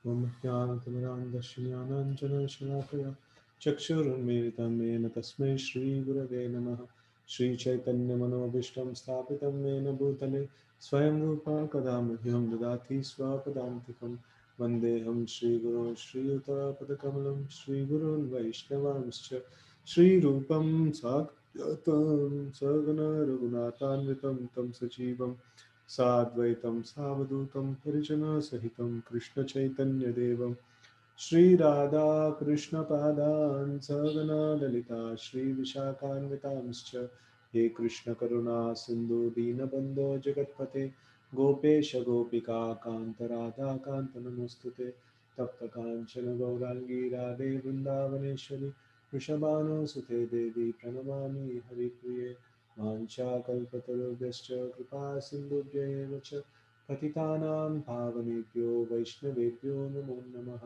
ॐ ज्ञानतिमिरान्धस्य ज्ञानाञ्जनशलाकया चक्षुरुन्मीलितं येन तस्मै श्रीगुरवे नमः। श्रीचैतन्यमनोभीष्टं स्थापितं येन भूतले स्वयं रूपा कदा मह्यं ददाति स्वपदान्तिकं। वन्देऽहं श्रीगुरोन् श्रीयुतापदकमलं श्रीगुरोन् वैष्णवांश्च श्रीरूपं साग्रतं सगण रघुनाथान्वितं तं सजीवं साद्वैतं सावधूतं परिजनसहितं कृष्णचैतन्यदेवं श्रीराधा कृष्णपादान् सगना ललिता श्रीविशाखान्वितांश्च हे कृष्णकरुणा सिन्धु दीनबन्धो जगत्पते गोपेश गोपिका कान्त राधा कान्त नमोऽस्तुते तप्तकाञ्चन गौराङ्गी राधे वृन्दावनेश्वरि वृषभानुसुते देवी प्रणमामि हरिप्रिये वाञ्छाकल्पतरुभ्यश्च कृपा सिन्धुभ्य एव च पतितानां पावनेभ्यो वैष्णवेभ्यो नमो नमः।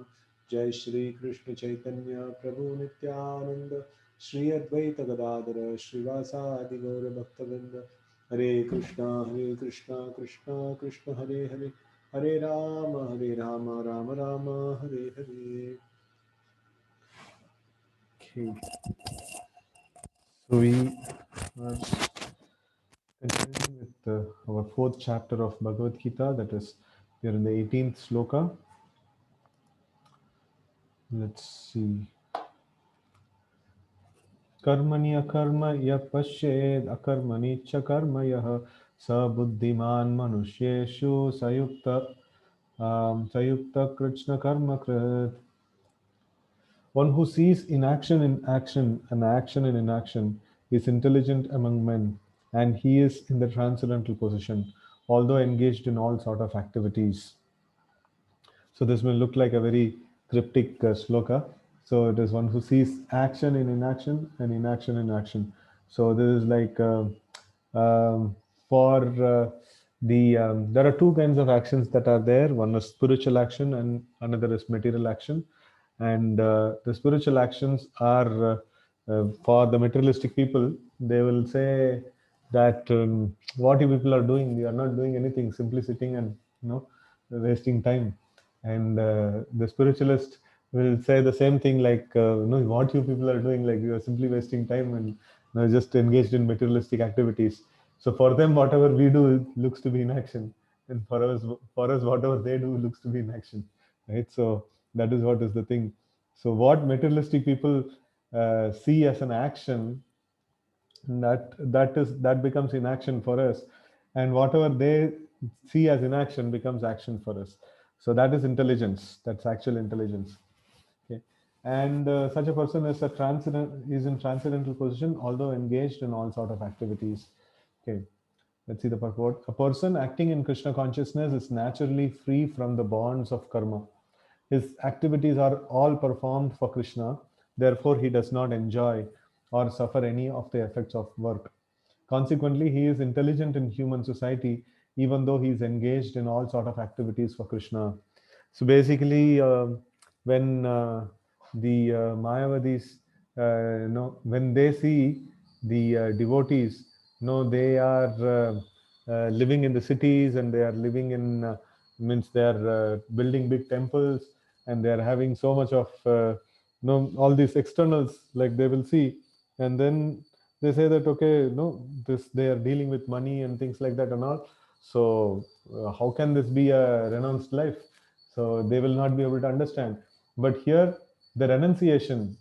जय श्री कृष्ण चैतन्य प्रभु नित्यानंद श्री अद्वैत गदाधर श्रीवासादि गौर भक्तवृंद हरे Krishna Krishna Krishna Hare Hare Hare Ram Ram Ram Hare Hare. Okay, so we are continuing with our fourth chapter of Bhagavad Gita, that is, we are in the 18th sloka. Let's see. कर्मणि अकर्म यः पश्येद् अकर्मणि च कर्म यः स बुद्धिमान् मनुष्येषु सयुक्त कृष्ण कर्म कृत्. One who sees inaction in action and action in inaction is intelligent among men, and he is in the transcendental position, although engaged in all sort of activities. So this will look like a very cryptic sloka. So it is one who sees action in inaction and inaction in action. So this is like for there are two kinds of actions that are there. One is spiritual action and another is material action. And the spiritual actions are for the materialistic people. They will say that what you people are doing, you are not doing anything, simply sitting and wasting time. And the spiritualist will say the same thing, like what you people are doing, like you are simply wasting time and just engaged in materialistic activities. So for them, whatever we do looks to be in action, and for us whatever they do looks to be in action, right? So that is what is the thing. So what materialistic people see as an action, that becomes inaction for us, and whatever they see as inaction becomes action for us. So that is intelligence, that's actual intelligence. Okay. And such a person is in transcendental position, although engaged in all sort of activities. Okay. Let's see the purport. A person acting in Krishna consciousness is naturally free from the bonds of karma. His activities are all performed for Krishna, therefore, he does not enjoy or suffer any of the effects of work. Consequently, he is intelligent in human society, even though he is engaged in all sort of activities for Krishna. So basically, when the Mayavadis, when they see the devotees, they are living in the cities, and they are living in means they are building big temples, and they are having so much of all these externals, like they will see, and then they say that, okay, no, this, they are dealing with money and things like that and all. So how can this be a renounced life? So they will not be able to understand. But here, the renunciation,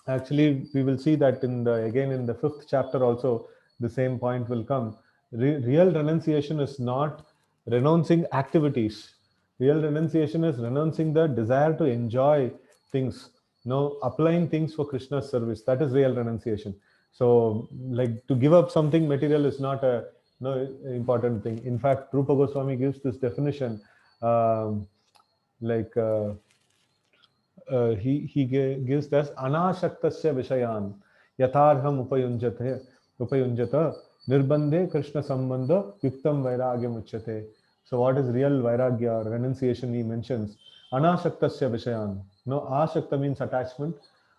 actually we will see that again in the fifth chapter also, the same point will come. Real renunciation is not renouncing activities. Real renunciation is renouncing the desire to enjoy things, applying things for Krishna's service. That is real renunciation. So like to give up something material is not a no important thing. In fact, Rupa Goswami gives this definition, um, like gives us anashaktasya vishayan yatharham upayunjata nirbandhe krishna sambandha yuktam vairagyam uchyate. So what is real vairagya or renunciation? He mentions anashaktasya vishayan. No, ashakta means attachment,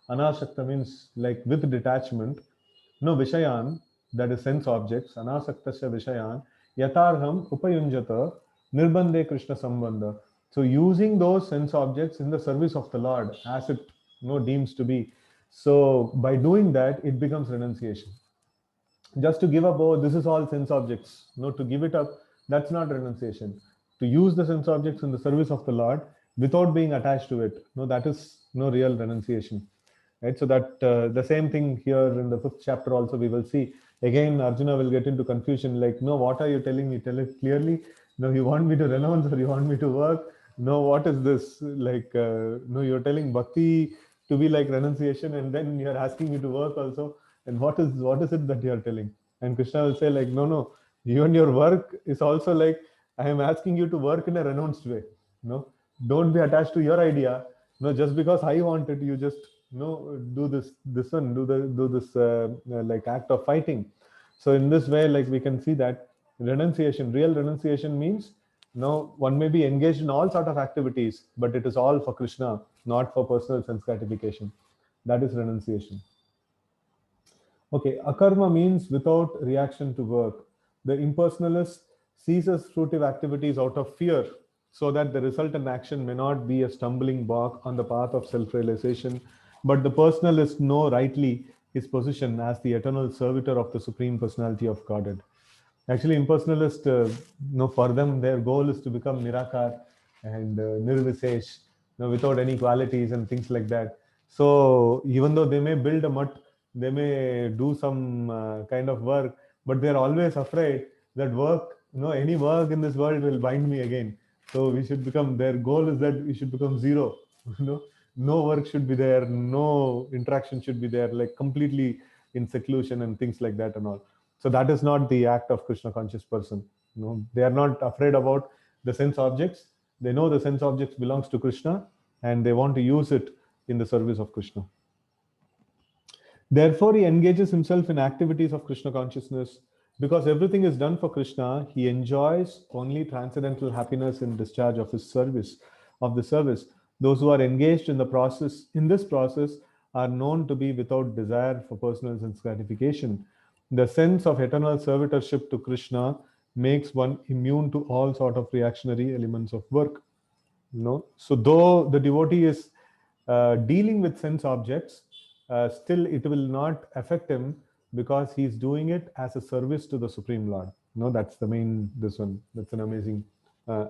anashakta means like with detachment. No, vishayan, that is sense objects, anasaktasya vishayan, yatarham upayunjata, nirbandhe krishna sambandha. So using those sense objects in the service of the Lord as it deems to be. So by doing that, it becomes renunciation. Just to give up, oh, this is all sense objects. No, to give it up, that's not renunciation. To use the sense objects in the service of the Lord without being attached to it, no, that is no real renunciation. Right? So that the same thing here in the fifth chapter also we will see. Again, Arjuna will get into confusion. Like, no, what are you telling me? Tell it clearly. No, you want me to renounce or you want me to work? No, what is this? Like, no, you're telling bhakti to be like renunciation, and then you're asking me to work also. And what is it that you're telling? And Krishna will say, like, no, no, even your work is also like, I am asking you to work in a renounced way. No, don't be attached to your idea. No, just because I want it, you just do this one, do this like act of fighting. So in this way, like we can see that real renunciation means one may be engaged in all sort of activities, but it is all for Krishna, not for personal sense gratification. That is renunciation. Okay, akarma means without reaction to work. The impersonalist ceases fruitive activities out of fear, so that the resultant action may not be a stumbling block on the path of self-realization. But the personalist know rightly his position as the eternal servitor of the Supreme Personality of Godhead. Actually, impersonalist, for them, their goal is to become Nirakar and Nirvisesh, without any qualities and things like that. So even though they may build a mutt, they may do some kind of work, but they're always afraid that work, any work in this world will bind me again. So we should become, their goal is that we should become zero. you know, no work should be there, no interaction should be there, like completely in seclusion and things like that and all. So that is not the act of Krishna conscious person. They are not afraid about the sense objects. They know the sense objects belongs to Krishna, and they want to use it in the service of Krishna. Therefore, he engages himself in activities of Krishna consciousness. Because everything is done for Krishna, he enjoys only transcendental happiness in discharge of his service, of the service. Those who are engaged in this process, are known to be without desire for personal sense gratification. The sense of eternal servitorship to Krishna makes one immune to all sort of reactionary elements of work. So though the devotee is dealing with sense objects, still it will not affect him, because he's doing it as a service to the Supreme Lord. That's the main, this one, that's an amazing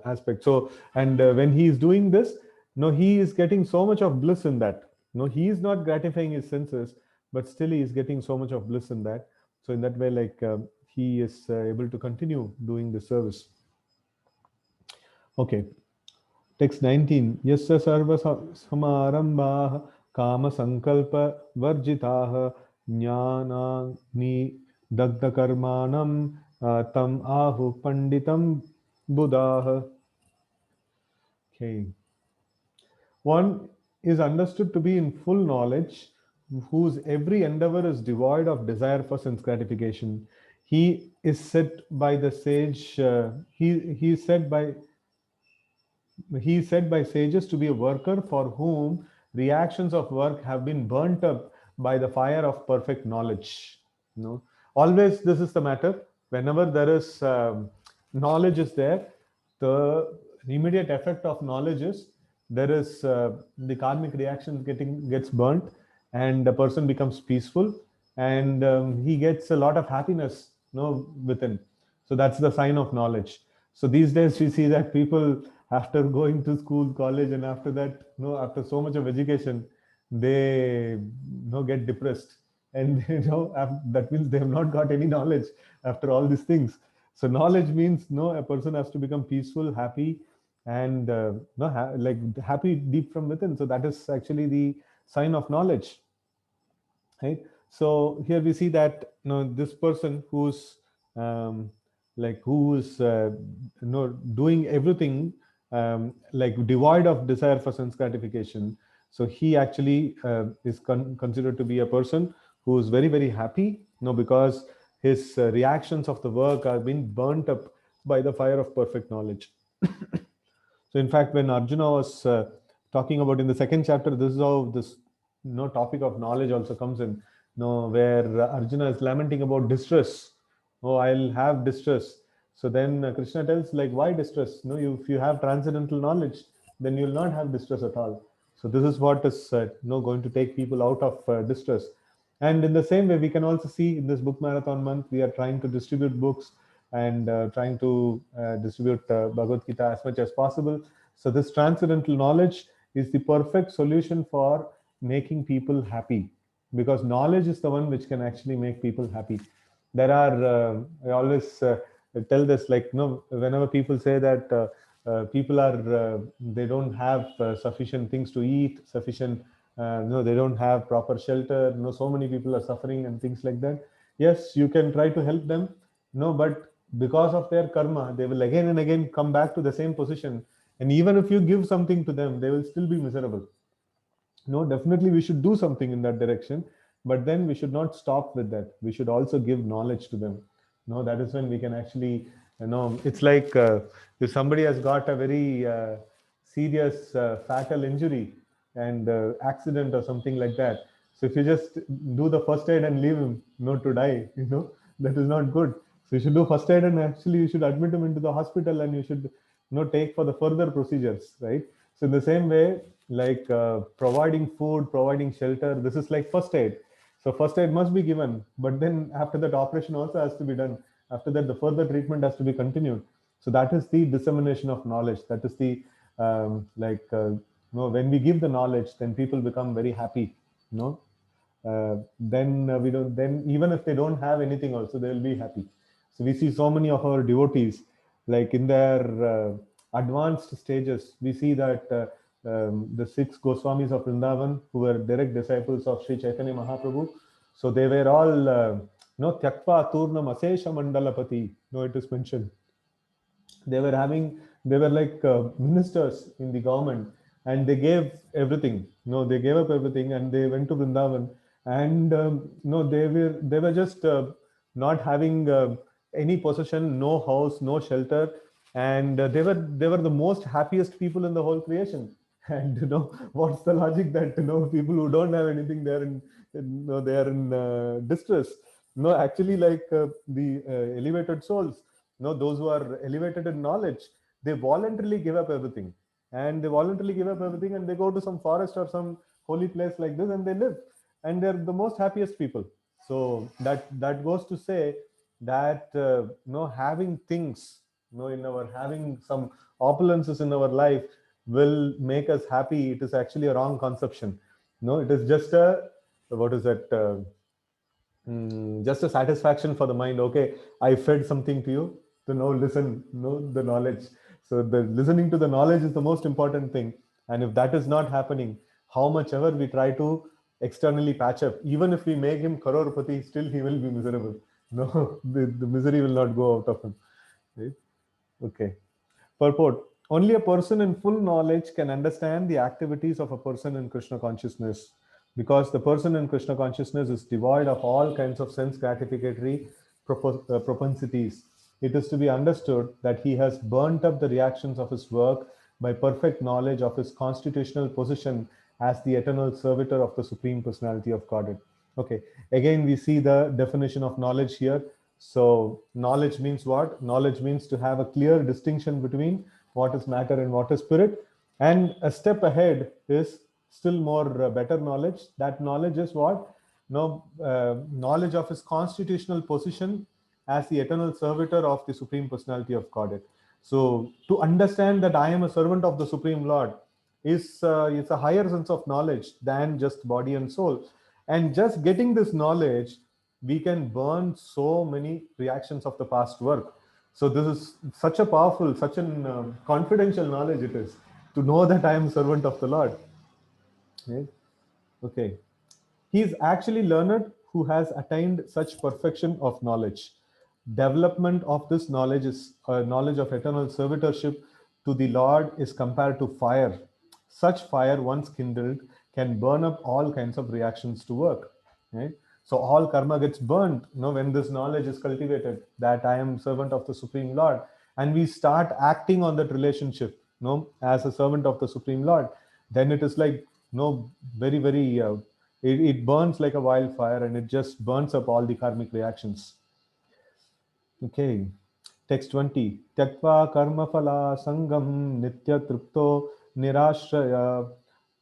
aspect. So, and when he is doing this, he is getting so much of bliss in that. He is not gratifying his senses, but still he is getting so much of bliss in that. So in that way, like he is able to continue doing the service. Okay. Text 19. Yasya sarva samarambah kama sankalpa varjitah jnanani dagda karmanam tam ahu panditam buddha. Okay. One is understood to be in full knowledge, whose every endeavor is devoid of desire for sense gratification. He is said by the sage, he is said by sages to be a worker for whom reactions of work have been burnt up by the fire of perfect knowledge. Always this is the matter. Whenever there is knowledge is there, the immediate effect of knowledge is there is the karmic reaction gets burnt, and the person becomes peaceful, and he gets a lot of happiness within. So that's the sign of knowledge. So these days we see that people, after going to school, college, and after that, after so much of education, they get depressed, and that means they have not got any knowledge after all these things. So knowledge means a person has to become peaceful, happy, and like happy deep from within. So that is actually the sign of knowledge, right? So here we see that this person who's who's doing everything like devoid of desire for sense gratification. So he actually is considered to be a person who is very, very happy, because his reactions of the work are being burnt up by the fire of perfect knowledge. So in fact, when Arjuna was talking about in the second chapter, this is how this topic of knowledge also comes in, where Arjuna is lamenting about distress. Oh, I'll have distress. So then Krishna tells, like, why distress? No, if you have transcendental knowledge, then you'll not have distress at all. So this is what is going to take people out of distress. And in the same way, we can also see in this book marathon month, we are trying to distribute books and trying to distribute Bhagavad Gita as much as possible. So this transcendental knowledge is the perfect solution for making people happy, because knowledge is the one which can actually make people happy. There are I always tell this, like, whenever people say that people are they don't have sufficient things to eat, sufficient they don't have proper shelter, so many people are suffering and things like that. Yes, you can try to help them, but because of their karma, they will again and again come back to the same position. And even if you give something to them, they will still be miserable. No, definitely we should do something in that direction, but then we should not stop with that. We should also give knowledge to them. No, that is when we can actually, it's like if somebody has got a very serious fatal injury and accident or something like that. So if you just do the first aid and leave him, to die, that is not good. So you should do first aid, and actually you should admit him into the hospital, and you should, take for the further procedures, right? So in the same way, like providing food, providing shelter, this is like first aid. So first aid must be given, but then after that, operation also has to be done. After that, the further treatment has to be continued. So that is the dissemination of knowledge. That is the when we give the knowledge, then people become very happy. Then we don't. Then even if they don't have anything, also they will be happy. So we see so many of our devotees, like in their advanced stages, we see that the six Goswamis of Vrindavan, who were direct disciples of Sri Chaitanya Mahaprabhu, so they were all Tyaktva Turnam Asesha Mandalapati. It is mentioned. They were like ministers in the government, and they gave everything. They gave up everything, and they went to Vrindavan. And no, they were just not having any possession, no house, no shelter, and they were the most happiest people in the whole creation. And what's the logic that people who don't have anything, they are in distress? No, actually, like the elevated souls, those who are elevated in knowledge, they voluntarily give up everything, and they go to some forest or some holy place like this, and they live, and they're the most happiest people. So that goes to say that having things, in our having some opulences in our life will make us happy. It is actually a wrong conception. It is just a, what is that, just a satisfaction for the mind. Okay, I fed something to you, to now listen, the knowledge. So the listening to the knowledge is the most important thing. And if that is not happening, how much ever we try to externally patch up, even if we make him crorepati, still he will be miserable. No, the misery will not go out of him. Right? Okay. Purport. Only a person in full knowledge can understand the activities of a person in Krishna consciousness, because the person in Krishna consciousness is devoid of all kinds of sense gratificatory propensities. It is to be understood that he has burnt up the reactions of his work by perfect knowledge of his constitutional position as the eternal servitor of the Supreme Personality of Godhead. Okay, again, we see the definition of knowledge here. So knowledge means what? Knowledge means to have a clear distinction between what is matter and what is spirit. And a step ahead is still more better knowledge. That knowledge is what? Knowledge of his constitutional position as the eternal servitor of the Supreme Personality of Godhead. So to understand that I am a servant of the Supreme Lord is a higher sense of knowledge than just body and soul. And just getting this knowledge, we can burn so many reactions of the past work. So this is such a powerful, such an confidential knowledge it is, to know that I am servant of the Lord. Right? Okay. He is actually learned who has attained such perfection of knowledge. Development of this knowledge is knowledge of eternal servitorship to the Lord is compared to fire. Such fire, once kindled, can burn up all kinds of reactions to work. Right? So all karma gets burnt, when this knowledge is cultivated, that I am servant of the Supreme Lord, and we start acting on that relationship, as a servant of the Supreme Lord. Then it is like, very, very, it burns like a wildfire, and it just burns up all the karmic reactions. Okay. Text 20. Tyaktva karma phala sangam nitya tripto nirashraya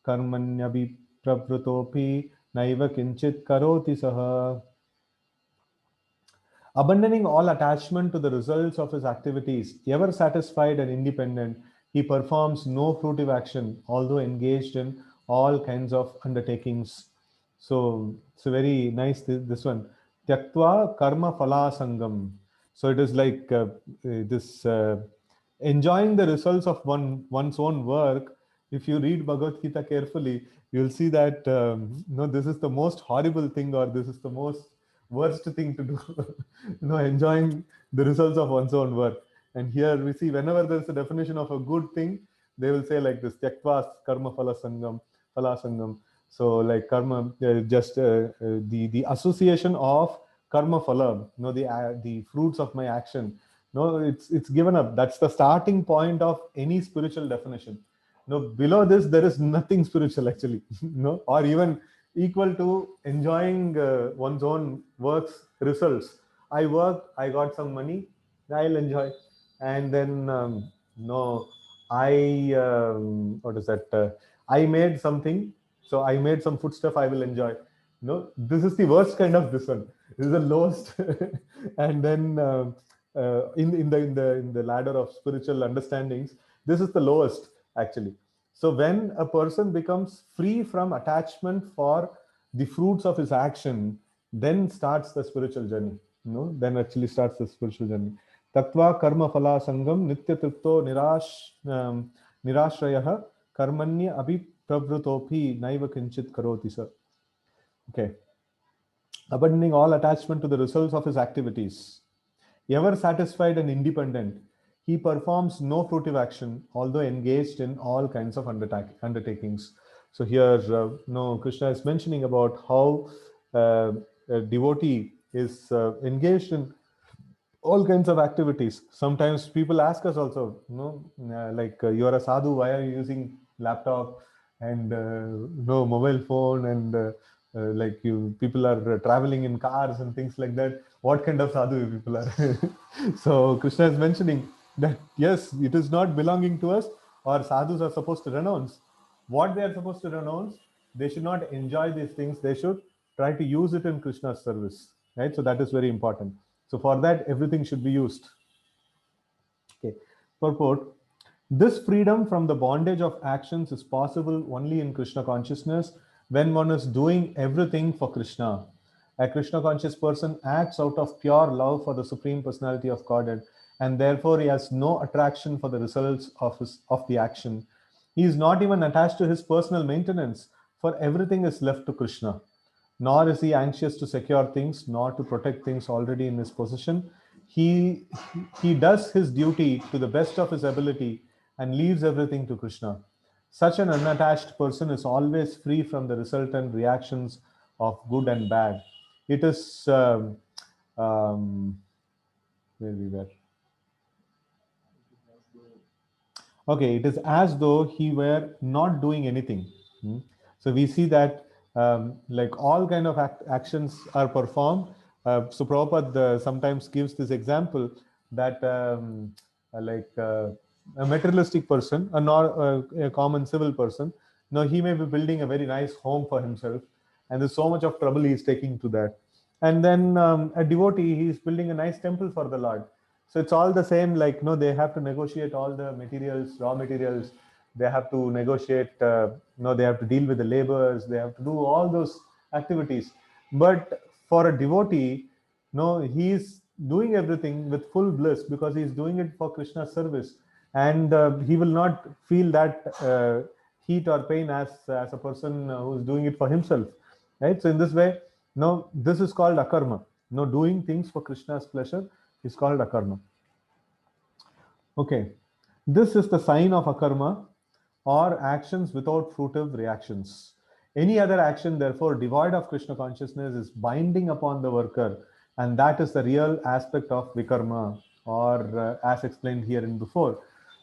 karmanyabhi pravrutopi naiva kinchit karoti saha. Abandoning all attachment to the results of his activities, ever satisfied and independent, he performs no fruitive action, although engaged in all kinds of undertakings. So it's a very nice this one. Tyaktva karma phala sangam. So it is like this enjoying the results of one's own work. If you read Bhagavad Gita carefully, you'll see that no, this is the most horrible thing, or this is the most worst thing to do. Enjoying the results of one's own work. And here we see whenever there's a definition of a good thing, they will say like this: "Tyaktva karma phala sangam." So like karma, just the association of karma phala, the fruits of my action. No, it's given up. That's the starting point of any spiritual definition. No, below this there is nothing spiritual actually. No, or even equal to enjoying one's own work's results. I work, I got some money, I'll enjoy, and then no, what is that? I made something, so I made some food stuff. I will enjoy. No, this is the worst kind of this one. This is the lowest, and then in the ladder of spiritual understandings, this is the lowest actually. So when a person becomes free from attachment for the fruits of his action, then starts the spiritual journey. Then actually starts the spiritual journey. Tattva karma phala sangam nitya tripto nirashrayah karmanya abhi pravrutopi naiva kinchit karoti sa. Okay. Abandoning all attachment to the results of his activities. Ever satisfied and independent, he performs no fruitive action, although engaged in all kinds of undertakings. So here, Krishna is mentioning about how a devotee is engaged in all kinds of activities. Sometimes people ask us also, you're a sadhu, why are you using laptop and no mobile phone, and like you people are traveling in cars and things like that. What kind of sadhu you people are? So Krishna is mentioning that yes, it is not belonging to us, or sadhus are supposed to renounce. What they are supposed to renounce, they should not enjoy these things. They should try to use it in Krishna's service, right? So that is very important. So for that, everything should be used. Okay. Purport. This freedom from the bondage of actions is possible only in Krishna consciousness when one is doing everything for Krishna. A Krishna conscious person acts out of pure love for the Supreme Personality of Godhead, and therefore he has no attraction for the results of the action. He is not even attached to his personal maintenance, for everything is left to Krishna. Nor is he anxious to secure things, nor to protect things already in his possession. He, he does his duty to the best of his ability and leaves everything to Krishna. Such an unattached person is always free from the resultant reactions of good and bad. It is where we were. Okay, it is as though he were not doing anything. So we see that like all kind of actions are performed. So Prabhupada sometimes gives this example that a materialistic person, a common civil person, he may be building a very nice home for himself, and there's so much of trouble he is taking to that. And then a devotee, he is building a nice temple for the Lord. So it's all the same, like they have to negotiate all the materials, raw materials. They have to negotiate, they have to deal with the laborers. They have to do all those activities. But for a devotee, he's doing everything with full bliss because he's doing it for Krishna's service, and he will not feel that heat or pain as a person who's doing it for himself, right? So in this way, this is called akarma. Doing things for Krishna's pleasure is called akarma. Okay, this is the sign of akarma, or actions without fruitive reactions. Any other action, therefore, devoid of Krishna consciousness is binding upon the worker, and that is the real aspect of vikarma, or as explained here in before.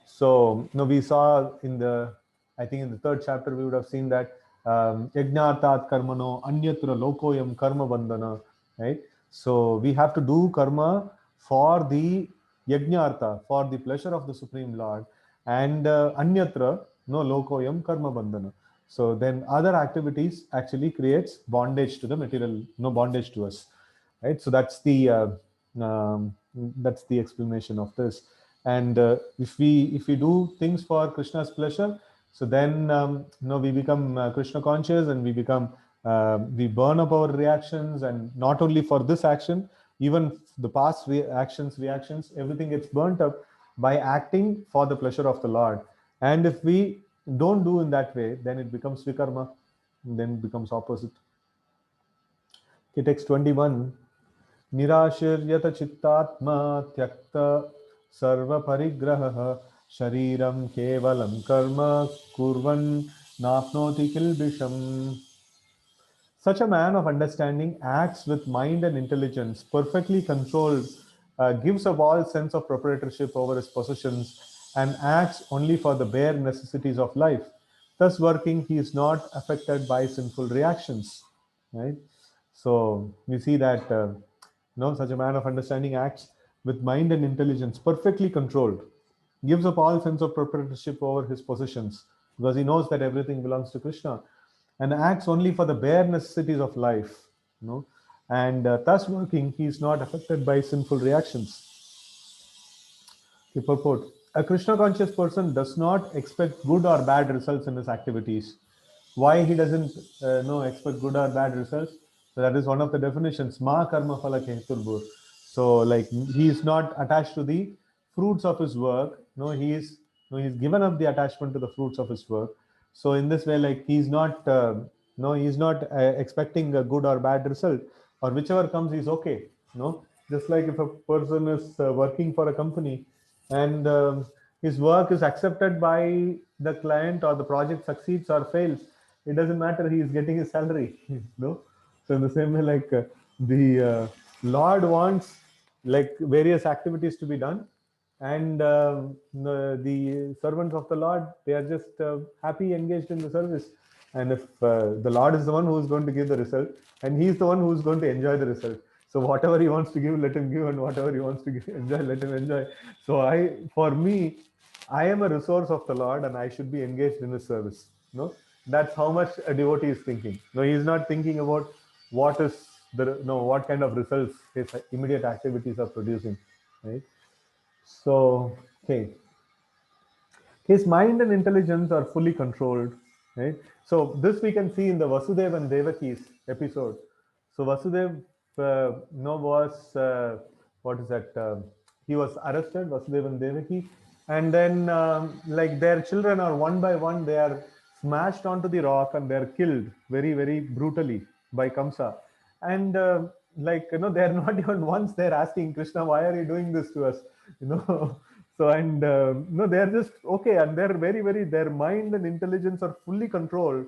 So, we saw I think in the third chapter, we would have seen that yajnartat karmano anyatra lokoyam karma bandhana, right? So we have to do karma for the yajnartha, for the pleasure of the Supreme Lord, and anyatra, no lokoyam karma bandhana. So then other activities actually creates bondage to the material, no bondage to us, right? So um, that's the explanation of this. And if we do things for Krishna's pleasure, so then we become Krishna conscious, and we burn up our reactions, and not only for this action, even the past reactions, everything gets burnt up by acting for the pleasure of the Lord. And if we don't do in that way, then it becomes vikarma, then it becomes opposite. Okay, text 21. निराशीर्यत चित्तात्मा त्यक्त सर्व परिग्रह शरीरम केवलम कर्म कुर्वन् नाप्नोति किल्बिषम्. Such a man of understanding acts with mind and intelligence, perfectly controlled, gives up all sense of proprietorship over his possessions, and acts only for the bare necessities of life. Thus, working, he is not affected by sinful reactions. Right? So we see that such a man of understanding acts with mind and intelligence, perfectly controlled, gives up all sense of proprietorship over his possessions, because he knows that everything belongs to Krishna, and acts only for the bare necessities of life. And thus working, he is not affected by sinful reactions. The purport: a Krishna conscious person does not expect good or bad results in his activities. Why he doesn't expect good or bad results? So that is one of the definitions. Ma karma phala keturbur. So like he is not attached to the fruits of his work. No, he's given up the attachment to the fruits of his work. So in this way, like he's not he's not expecting a good or bad result, or whichever comes is okay. Just like if a person is working for a company, and his work is accepted by the client, or the project succeeds or fails, it doesn't matter, he is getting his salary. So in the same way, like the Lord wants like various activities to be done, and the servants of the Lord, they are just happy engaged in the service. And if the Lord is the one who is going to give the result, and he is the one who is going to enjoy the result, so whatever he wants to give, let him give, and whatever he wants to enjoy, let him enjoy. So for me, I am a resource of the Lord, and I should be engaged in his service. That's how much a devotee is thinking. No, he is not thinking about what kind of results his immediate activities are producing, right? So, okay, his mind and intelligence are fully controlled, right? So this we can see in the Vasudev and Devaki's episode. So Vasudev was what is that? He was arrested, Vasudev and Devaki, and then like their children are one by one, they are smashed onto the rock, and they are killed very very brutally by Kamsa. And they're not even once they're asking Krishna, why are you doing this to us? you know so, and no, they're just okay, and they're very very, their mind and intelligence are fully controlled.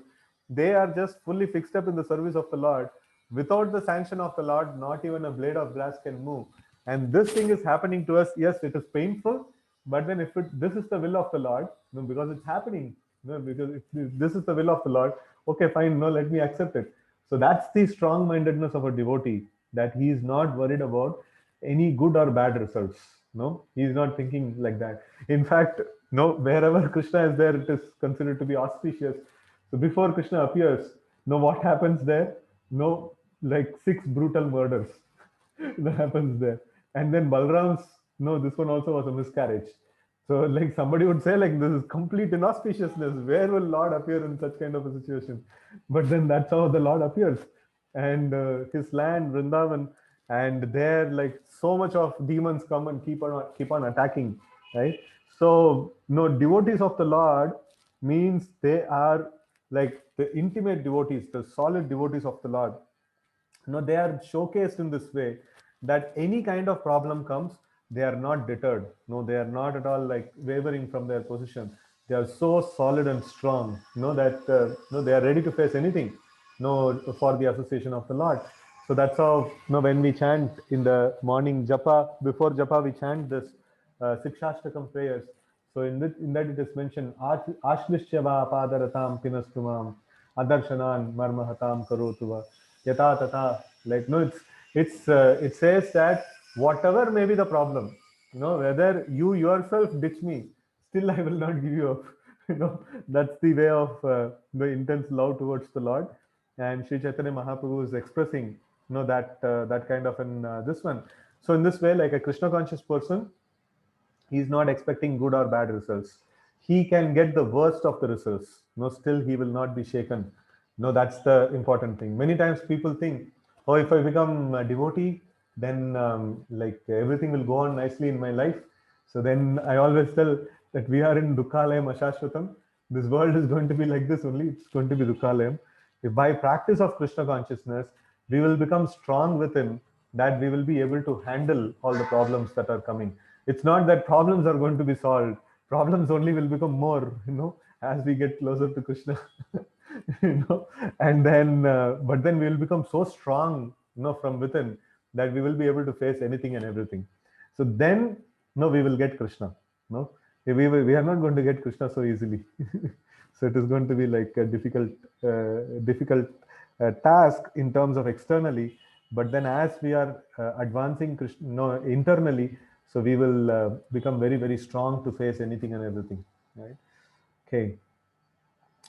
They are just fully fixed up in the service of the Lord. Without the sanction of the Lord, not even a blade of grass can move. And this thing is happening to us. Yes, it is painful, but then if this is the will of the Lord, because it's happening, because if this is the will of the Lord, okay, fine, no, let me accept it. So that's the strong-mindedness of a devotee, that he is not worried about any good or bad results. No, he is not thinking like that. In fact, no, wherever Krishna is there, it is considered to be auspicious. So before Krishna appears, what happens there? Like 6 brutal murders that happens there. And then Balram's, this one also was a miscarriage. So like somebody would say, like, this is complete inauspiciousness. Where will Lord appear in such kind of a situation? But then that's how the Lord appears. And his land, Vrindavan, and there like so much of demons come and keep on attacking, right? So devotees of the Lord means they are like the intimate devotees, the solid devotees of the Lord. They are showcased in this way, that any kind of problem comes, they are not deterred. No, they are not at all like wavering from their position. They are so solid and strong, that they are ready to face anything, for the association of the Lord. So that's how, when we chant in the morning japa, before japa we chant this Sikshashtakam prayers. So in that it is mentioned, Ashlishya padaratam pinastumam adarshanan marmahatam karotuva yata tata. Like, it says that whatever may be the problem, Whether you yourself ditch me, still I will not give you up. That's the way of the intense love towards the Lord. And Sri Chaitanya Mahaprabhu is expressing that kind of an this one. So in this way, like a Krishna conscious person, he's not expecting good or bad results. He can get the worst of the results. Still he will not be shaken. That's the important thing. Many times people think, oh, if I become a devotee, then like everything will go on nicely in my life. So then I always tell that we are in Dukkalayam Ashashvatam. This world is going to be like this only. It's going to be Dukkalayam. If by practice of Krishna consciousness, we will become strong within, that we will be able to handle all the problems that are coming. It's not that problems are going to be solved. Problems only will become more, as we get closer to Krishna. And then, but then we will become so strong, from within, that we will be able to face anything and everything. So then, we will get Krishna. We are not going to get Krishna so easily. So it is going to be like a difficult task in terms of externally. But then, as we are advancing Krishna, internally, so we will become very, very strong to face anything and everything, right? Okay.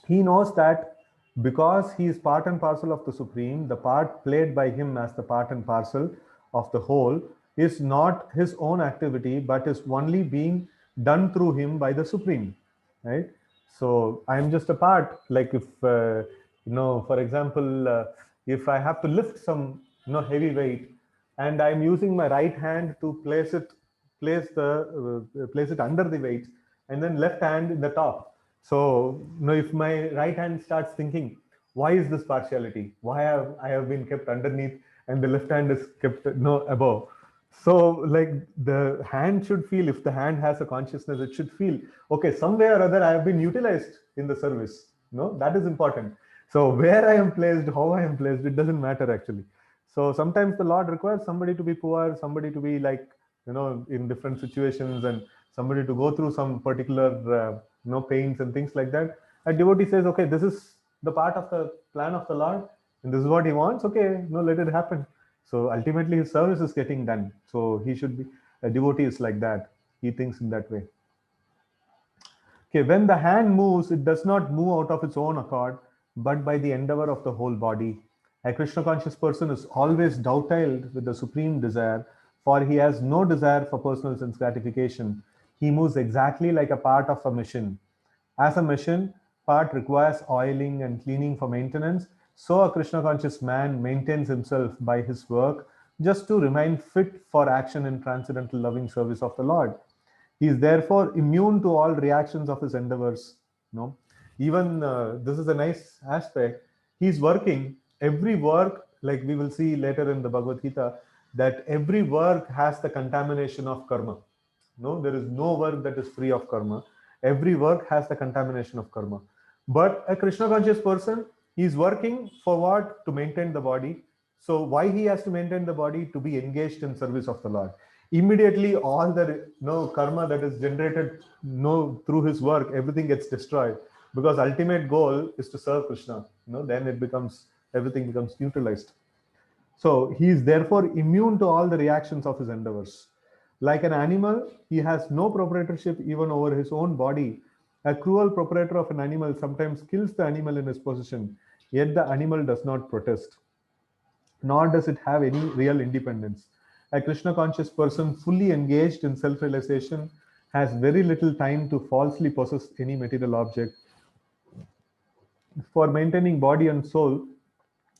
He knows that because he is part and parcel of the Supreme, the part played by him as the part and parcel of the whole is not his own activity, but is only being done through him by the Supreme, right? So I'm just a part. Like if, for example, if I have to lift some, heavy weight, and I'm using my right hand to place it under the weight, and then left hand in the top. So, if my right hand starts thinking, why is this partiality? Why have I have been kept underneath and the left hand is kept above? So, like the hand should feel, if the hand has a consciousness, it should feel, okay, somewhere or other I have been utilized in the service. That is important. So, where I am placed, how I am placed, it doesn't matter actually. So sometimes the Lord requires somebody to be poor, somebody to be like, in different situations, and somebody to go through some particular, pains and things like that. A devotee says, okay, this is the part of the plan of the Lord, and this is what he wants. Okay, let it happen. So ultimately, his service is getting done. So he should be, a devotee is like that. He thinks in that way. Okay, when the hand moves, it does not move out of its own accord, but by the endeavor of the whole body. A Krishna conscious person is always dovetailed with the supreme desire, for he has no desire for personal sense gratification. He moves exactly like a part of a machine. As a machine part requires oiling and cleaning for maintenance, so a Krishna conscious man maintains himself by his work just to remain fit for action in transcendental loving service of the Lord. He is therefore immune to all reactions of his endeavors. Even this is a nice aspect. He's working every work, like we will see later in the Bhagavad Gita, that every work has the contamination of karma. There is no work that is free of karma. Every work has the contamination of karma. But a Krishna conscious person, he is working for what? To maintain the body. So why he has to maintain the body? To be engaged in service of the Lord. Immediately all the karma that is generated through his work, everything gets destroyed, because ultimate goal is to serve Krishna. Then everything becomes neutralized. So he is therefore immune to all the reactions of his endeavors. Like an animal, he has no proprietorship even over his own body. A cruel proprietor of an animal sometimes kills the animal in his possession, yet the animal does not protest, nor does it have any real independence. A Krishna conscious person fully engaged in self realization has very little time to falsely possess any material object. For maintaining body and soul,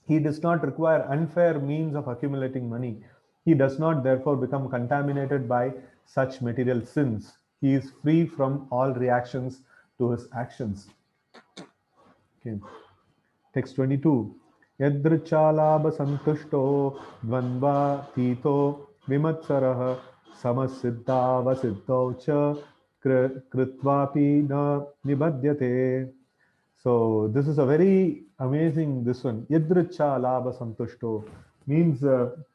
he does not require unfair means of accumulating money. He does not therefore become contaminated by such material sins. He is free from all reactions to his actions. Okay. Text 22. Yadrichalabha santushto dvandva tito vimatsarah samasiddhava siddhau cha kritvapi na nibadhyate. So this is a very amazing, this one. Yadricha labha santushto means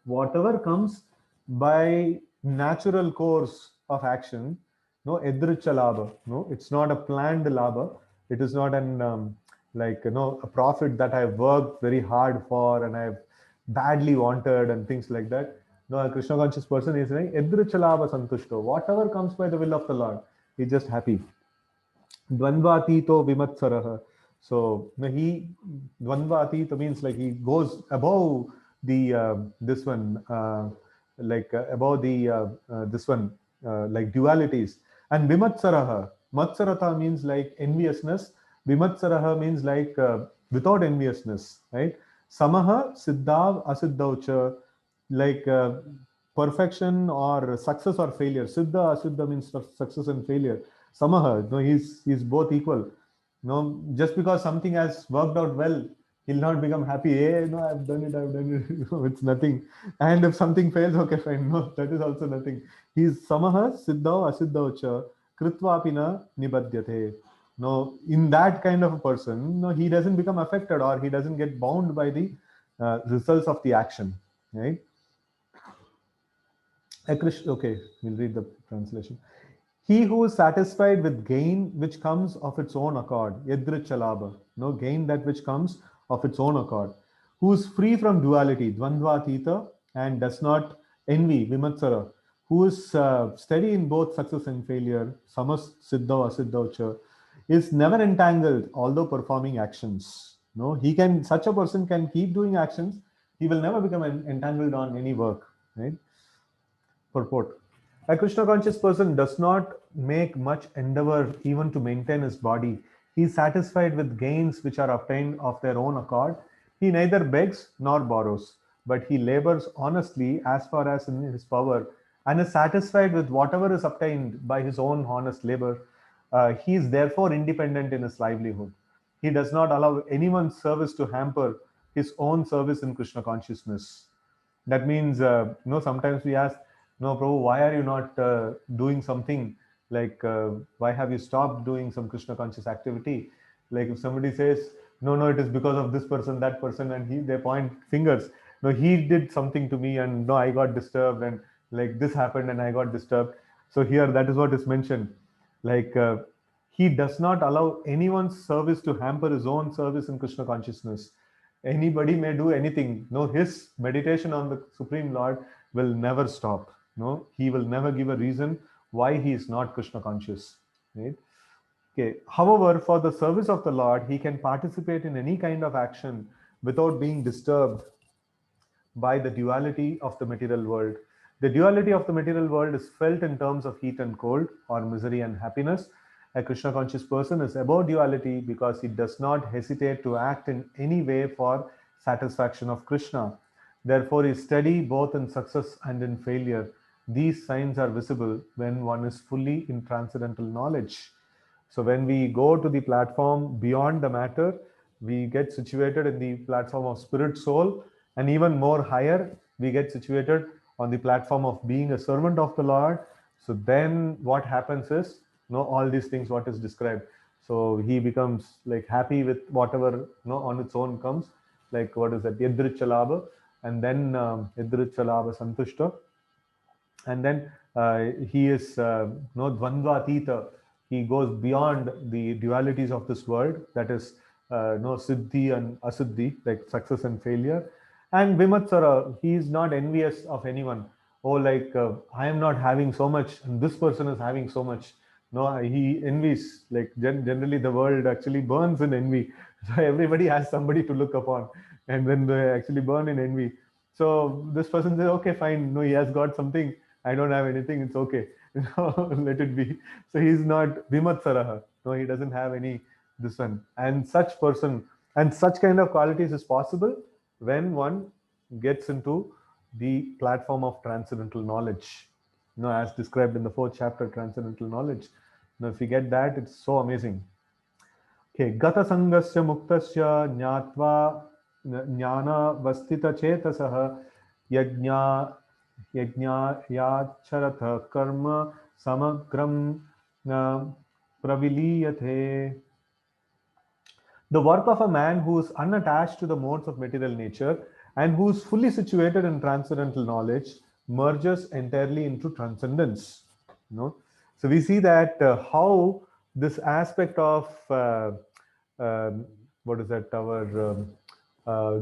whatever comes by natural course of action. Yadricha labha. No, it's not a planned labha. It is not an a profit that I've worked very hard for and I've badly wanted and things like that. No, a Krishna conscious person is saying, Edrichalava Santushto. Whatever comes by the will of the Lord, he's just happy. Dvandvatito Vimatsaraha. So he Dvandvatito means like he goes above the this one above the this one like dualities. And Vimatsaraha. Matsarata means like enviousness. Vimatsaraha means like without enviousness, right? Samaha Siddhav Asiddhaucha, like perfection or success or failure. Siddha Asiddha means success and failure. Samaha, no, he's both equal. No, just because something has worked out well, he'll not become happy. Hey, no, I've done it, I've done it. No, it's nothing. And if something fails, okay, fine. No, that is also nothing. He's samaha, siddhau, asiddhau cha, kritvapina nibadhyate. No, in that kind of a person, no, he doesn't become affected or he doesn't get bound by the results of the action, right? Okay, we'll read the translation. He who is satisfied with gain which comes of its own accord, yadrichalabha, no gain that which comes of its own accord, who is free from duality, dvandvatita, and does not envy, vimatsara, who is steady in both success and failure, samas siddha asiddha, is never entangled, although performing actions. No, he can. Such a person can keep doing actions. He will never become entangled on any work. Right? Purport. A Krishna conscious person does not make much endeavor even to maintain his body. He is satisfied with gains which are obtained of their own accord. He neither begs nor borrows, but he labors honestly as far as in his power and is satisfied with whatever is obtained by his own honest labor. He is therefore independent in his livelihood. He does not allow anyone's service to hamper his own service in Krishna consciousness. That means, sometimes we ask, no, Prabhu, why are you not doing something like, why have you stopped doing some Krishna conscious activity? Like if somebody says, no, it is because of this person, that person, and they point fingers. No, he did something to me, and no, I got disturbed, and like this happened, and I got disturbed. So here, that is what is mentioned. Like he does not allow anyone's service to hamper his own service in Krishna consciousness. Anybody may do anything. No, his meditation on the Supreme Lord will never stop. No, he will never give a reason why he is not Krishna conscious. Right? Okay. However, for the service of the Lord, he can participate in any kind of action without being disturbed by the duality of the material world. The duality of the material world is felt in terms of heat and cold, or misery and happiness. A Krishna conscious person is above duality because he does not hesitate to act in any way for satisfaction of Krishna. Therefore, he is steady both in success and in failure. These signs are visible when one is fully in transcendental knowledge. So when we go to the platform beyond the matter, we get situated in the platform of spirit soul, and even more higher, we get situated on the platform of being a servant of the Lord. So then what happens is, all these things what is described. So he becomes like happy with whatever on its own comes, like what is that, Yadrichalabha, and then Yadrichalabha Santushta, and then he is no dvandvatita. He goes beyond the dualities of this world, that is no siddhi and asiddhi, like success and failure. And vimatsara, he is not envious of anyone. Oh, like I am not having so much and this person is having so much. No, he envies. Like generally the world actually burns in envy. So everybody has somebody to look upon, and then they actually burn in envy. So this person says, okay, fine, no, he has got something, I don't have anything, it's okay. Let it be. So he's not Vimatsaraha. No, he doesn't have any this one. And such person and such kind of qualities is possible when one gets into the platform of transcendental knowledge. As described in the 4th chapter, transcendental knowledge. If you get that, it's so amazing. Okay, Gata Sangasya Muktasya Jnatva Jnana Vastita Chetasaha Yajna Yajnayacharata Karma Samagram Praviliyate. The work of a man who is unattached to the modes of material nature and who is fully situated in transcendental knowledge merges entirely into transcendence. So we see that how this aspect of what is that, our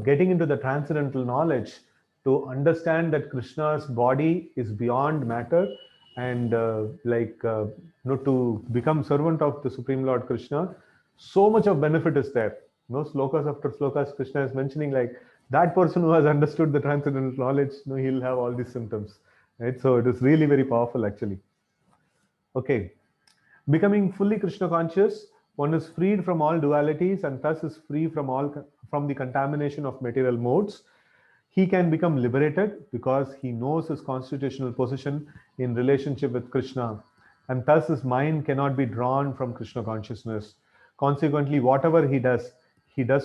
getting into the transcendental knowledge, to understand that Krishna's body is beyond matter, and to become servant of the Supreme Lord Krishna, so much of benefit is there. Slokas after slokas, Krishna is mentioning like that person who has understood the transcendental knowledge, he'll have all these symptoms, right? So it is really very powerful, actually. Okay, becoming fully Krishna conscious, one is freed from all dualities and thus is free from the contamination of material modes. He can become liberated because he knows his constitutional position in relationship with Krishna, and thus his mind cannot be drawn from Krishna consciousness. Consequently, whatever he does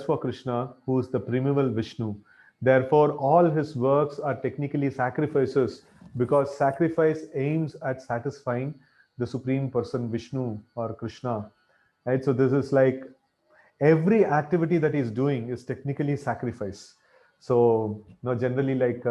for Krishna, who is the primeval Vishnu. Therefore, all his works are technically sacrifices, because sacrifice aims at satisfying the Supreme Person Vishnu or Krishna. Right? So this is like every activity that he's doing is technically sacrifice. So generally, like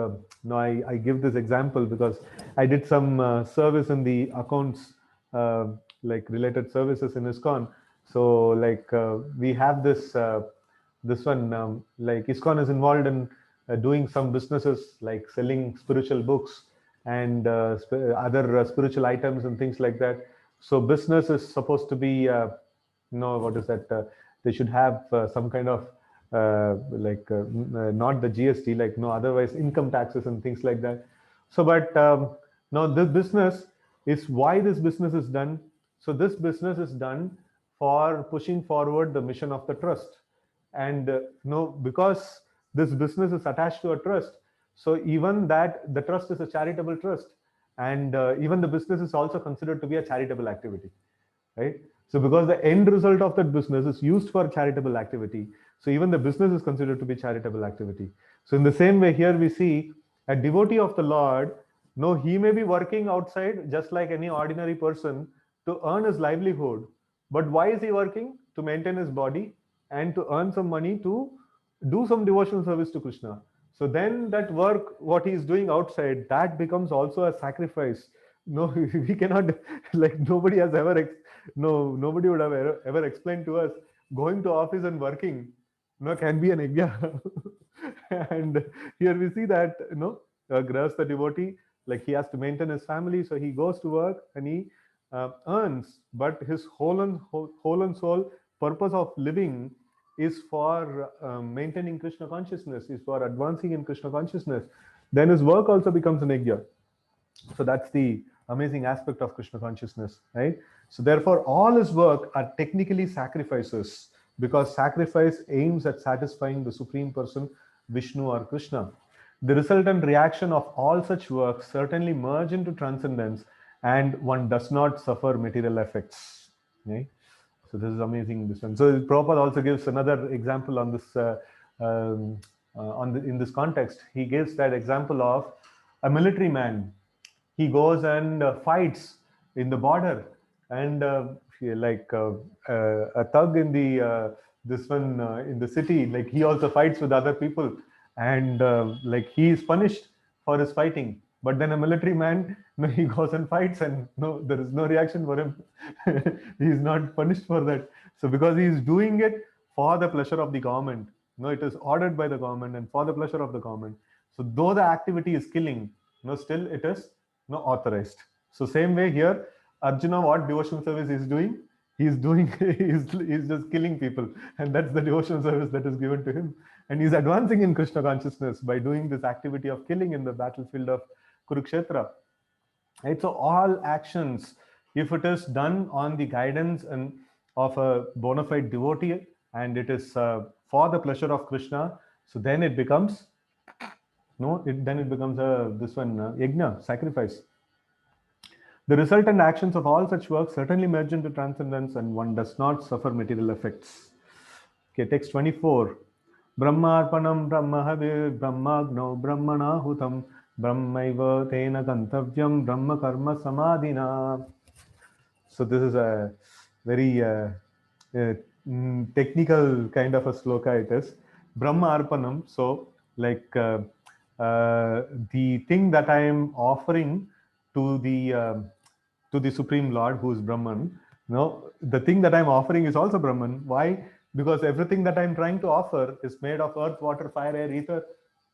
I give this example because I did some service in the accounts, like related services in ISKCON. So like we have this one, like ISKCON is involved in doing some businesses like selling spiritual books and other spiritual items and things like that. So business is supposed to be what is that, they should have some kind of not the GST, like otherwise income taxes and things like that. So but now this business is why this business is done. So this business is done for pushing forward the mission of the trust, and because this business is attached to a trust, so even that the trust is a charitable trust, and even the business is also considered to be a charitable activity, right? So because the end result of that business is used for charitable activity, so even the business is considered to be charitable activity. So in the same way, here we see a devotee of the Lord, no, he may be working outside just like any ordinary person to earn his livelihood. But why is he working? To maintain his body and to earn some money to do some devotional service to Krishna. So then that work, what he is doing outside, that becomes also a sacrifice. No, we cannot, like nobody has ever, nobody would have ever explained to us going to office and working, can be an yajna. And here we see that, Grahastha devotee, like he has to maintain his family, so he goes to work and he earns, but his whole and soul purpose of living is for maintaining Krishna consciousness, is for advancing in Krishna consciousness. Then his work also becomes an yajna. So that's the amazing aspect of Krishna consciousness, right? So therefore, all his work are technically sacrifices, because sacrifice aims at satisfying the Supreme Person, Vishnu or Krishna. The resultant reaction of all such works certainly merge into transcendence, and one does not suffer material effects. Okay? So this is amazing. This one. So Prabhupada also gives another example on this. In this context, he gives that example of a military man. He goes and fights in the border, and a thug in the this one in the city, like he also fights with other people, and like he is punished for his fighting. But then a military man, he goes and fights, and no, there is no reaction for him. He is not punished for that. So because he is doing it for the pleasure of the government, it is ordered by the government and for the pleasure of the government. So though the activity is killing, still it is authorized. So same way here, Arjuna, what devotional service is doing? He's doing, he's just killing people, and that's the devotional service that is given to him. And he's advancing in Krishna consciousness by doing this activity of killing in the battlefield of Kurukshetra. Right? So all actions, if it is done on the guidance and of a bona fide devotee, and it is for the pleasure of Krishna, so then it becomes then it becomes this one yajna, sacrifice. The resultant actions of all such works certainly merge into transcendence, and one does not suffer material effects. Okay, text 24. Brahmarpanam brahmahavir brahmagno brahmanahutam brahmaiva tena gantavyam brahma karma samadhina. So this is a very technical kind of a sloka it is. Brahma arpanam. So like the thing that I am offering to the Supreme Lord, who is Brahman, the thing that I'm offering is also Brahman. Why? Because everything that I'm trying to offer is made of earth, water, fire, air, ether,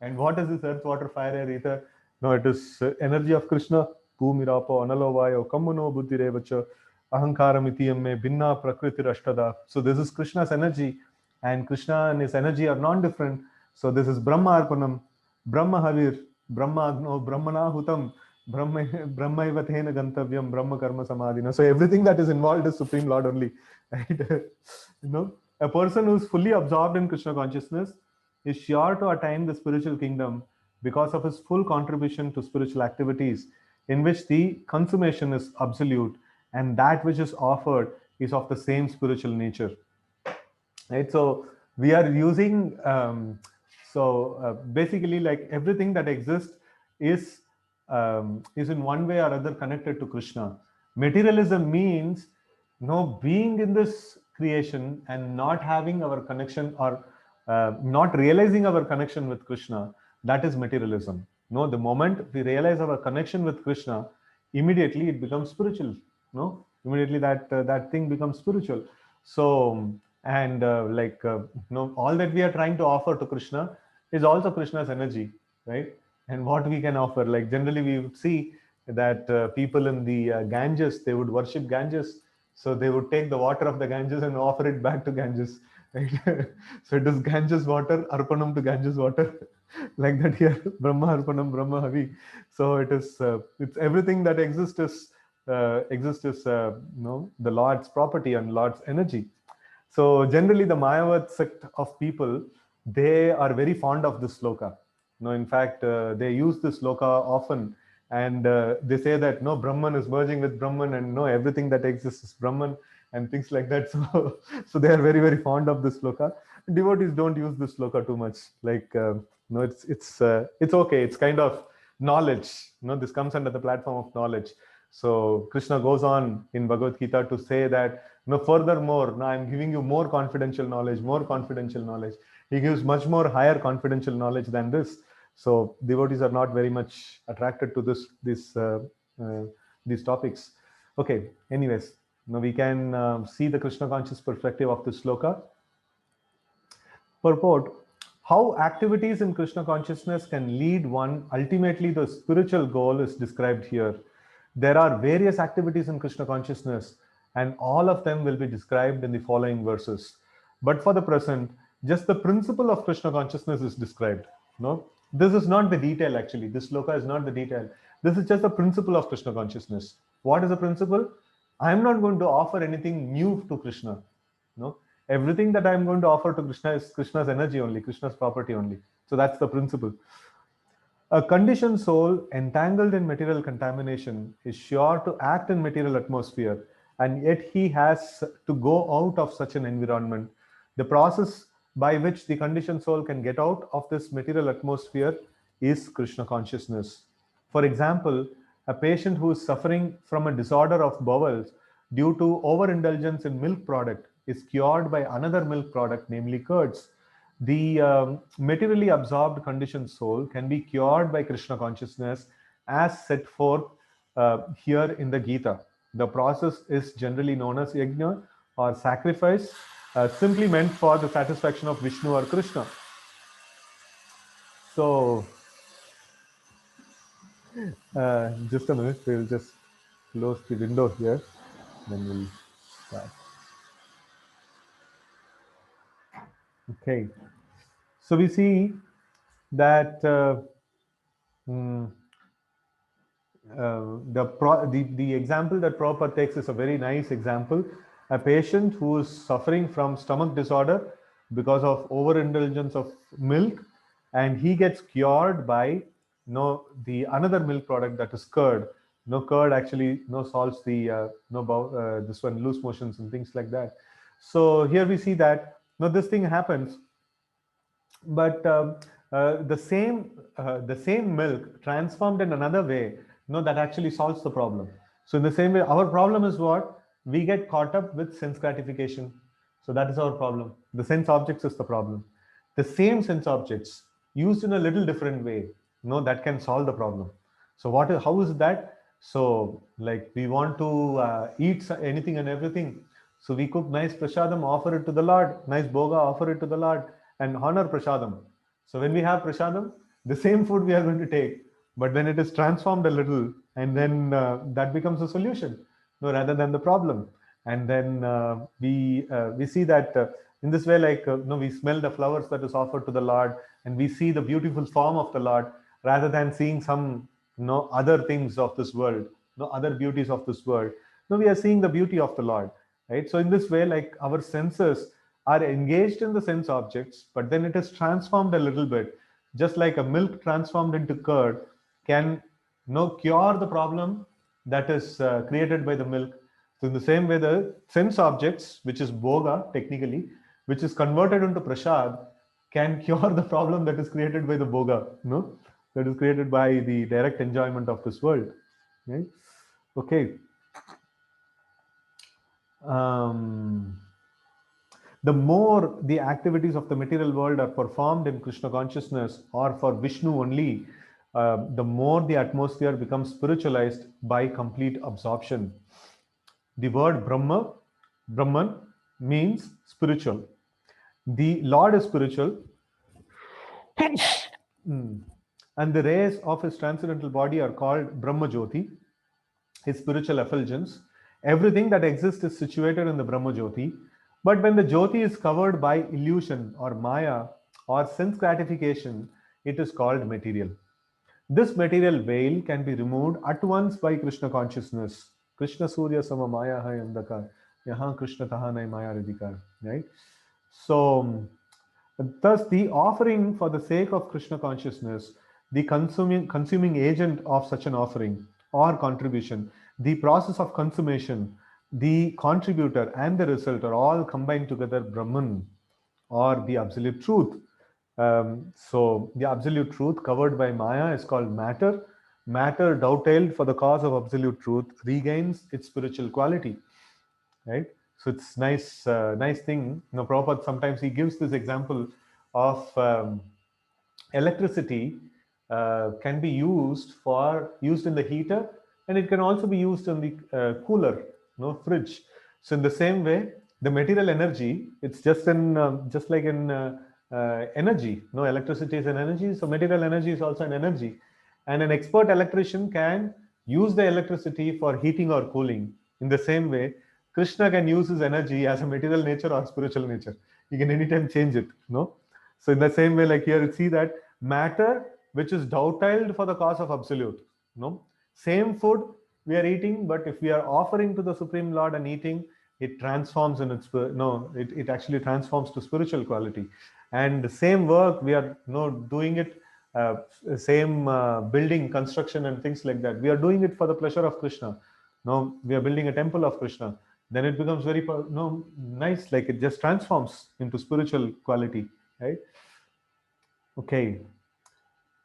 And what is this earth, water, fire, air, ether? No, it is energy of Krishna. Bhumirapo, Analovayo, Kamano, Buddhirevacha, Ahankara Mitiyame, Binna, Prakriti Rashtada. So this is Krishna's energy, and Krishna and his energy are non-different. So this is Brahma Arpanam, Brahma Havir, Brahma Agno, Brahmana Hutam, Brahma Ivathena Gantavyam, Brahma Karma Samadhina. So everything that is involved is Supreme Lord only. Right? A person who is fully absorbed in Krishna consciousness is sure to attain the spiritual kingdom because of his full contribution to spiritual activities, in which the consummation is absolute and that which is offered is of the same spiritual nature. Right? So we are using basically, like, everything that exists is in one way or other connected to Krishna. Materialism means being in this creation and not having our connection, or not realizing our connection with Krishna. That is materialism. No, the moment we realize our connection with Krishna, immediately it becomes spiritual. No, immediately that thing becomes spiritual. So, and all that we are trying to offer to Krishna is also Krishna's energy, right? And what we can offer, like, generally we would see that people in the Ganges, they would worship Ganges, so they would take the water of the Ganges and offer it back to Ganges, right? So it is Ganges water, Arpanam to Ganges water, like that here, Brahma Arpanam, Brahma Havi. So it is, it's everything that exists is the Lord's property and Lord's energy. So generally, the Mayavad sect of people, they are very fond of this sloka. In fact, they use this sloka often, and they say that no, Brahman is merging with Brahman, and no, everything that exists is Brahman, and things like that. So they are very, very fond of this sloka. Devotees don't use this sloka too much. Like, no, it's okay. It's kind of knowledge. This comes under the platform of knowledge. So Krishna goes on in Bhagavad Gita to say that, furthermore, now I'm giving you more confidential knowledge, more confidential knowledge. He gives much more higher confidential knowledge than this. So devotees are not very much attracted to these topics. Okay, anyways, now we can see the Krishna conscious perspective of this sloka. Purport: how activities in Krishna consciousness can lead one ultimately the spiritual goal is described here. There are various activities in Krishna consciousness, and all of them will be described in the following verses. But for the present, just the principle of Krishna consciousness is described. No, this is not the detail actually. This sloka is not the detail. This is just the principle of Krishna consciousness. What is the principle? I am not going to offer anything new to Krishna. No, everything that I am going to offer to Krishna is Krishna's energy only, Krishna's property only. So that's the principle. A conditioned soul entangled in material contamination is sure to act in material atmosphere, and yet he has to go out of such an environment. The process by which the conditioned soul can get out of this material atmosphere is Krishna consciousness. For example, a patient who is suffering from a disorder of bowels due to overindulgence in milk product is cured by another milk product, namely curds. The materially absorbed conditioned soul can be cured by Krishna consciousness as set forth here in the Gita. The process is generally known as yajna or sacrifice, simply meant for the satisfaction of Vishnu or Krishna. So, just a minute, we'll just close the window here, then we'll start. Okay, so we see that the example that Prabhupada takes is a very nice example. A patient who is suffering from stomach disorder because of overindulgence of milk, and he gets cured by the another milk product, that is curd. Curd actually solves the this one, loose motions and things like that. So here we see that this thing happens, but the same milk transformed in another way, that actually solves the problem. So in the same way, our problem is what? We get caught up with sense gratification. So that is our problem. The sense objects is the problem. The same sense objects used in a little different way, that can solve the problem. So how is that? So, like, we want to eat anything and everything. So we cook nice prasadam, offer it to the Lord, nice boga, offer it to the Lord, and honor prasadam. So when we have prasadam, The same food we are going to take, but then it is transformed a little, and then that becomes a solution, no, rather than the problem. And then we see that in this way, like no, we smell the flowers that is offered to the Lord, and we see the beautiful form of the Lord, rather than seeing some other things of this world, no other beauties of this world. No, we are seeing the beauty of the Lord, right? So in this way, like our senses are engaged in the sense objects, but then it is transformed a little bit, just like a milk transformed into curd can cure the problem that is created by the milk. So in the same way, the sense objects, which is bhoga technically, which is converted into prasad, can cure the problem that is created by the bhoga, that is created by the direct enjoyment of this world. Right? Okay. The more the activities of the material world are performed in Krishna consciousness or for Vishnu only, the more the atmosphere becomes spiritualized by complete absorption. The word Brahman, means spiritual. The Lord is spiritual, and the rays of his transcendental body are called Brahma Jyoti, his spiritual effulgence. Everything that exists is situated in the Brahma Jyoti. But when the Jyoti is covered by illusion or Maya or sense gratification, it is called material. This material veil can be removed at once by Krishna consciousness. Krishna Surya Sama Maya Hai Andakar. Yahan Krishna Tahanai Maya Radhikar. Right? So, thus, the offering for the sake of Krishna consciousness, the consuming agent of such an offering or contribution, the process of consummation, the contributor, and the result are all combined together Brahman, or the absolute truth. So, the absolute truth covered by Maya is called matter. Matter, dovetailed for the cause of absolute truth, regains its spiritual quality. Right? So it's nice thing. Prabhupada sometimes he gives this example of electricity can be used in the heater, and it can also be used in the cooler, fridge. So in the same way, the material energy, it's just like in energy. No, electricity is an energy, so material energy is also an energy, and an expert electrician can use the electricity for heating or cooling. In the same way, Krishna can use his energy as a material nature or spiritual nature. He can anytime change it. No. So in the same way, like here, see that matter which is dovetailed for the cause of absolute. No, same food we are eating, but if we are offering to the Supreme Lord and eating, it transforms in its it actually transforms to spiritual quality. And the same work we are doing it, same building, construction, and things like that. We are doing it for the pleasure of Krishna. No, we are building a temple of Krishna. Then it becomes very nice, like it just transforms into spiritual quality, right? Okay.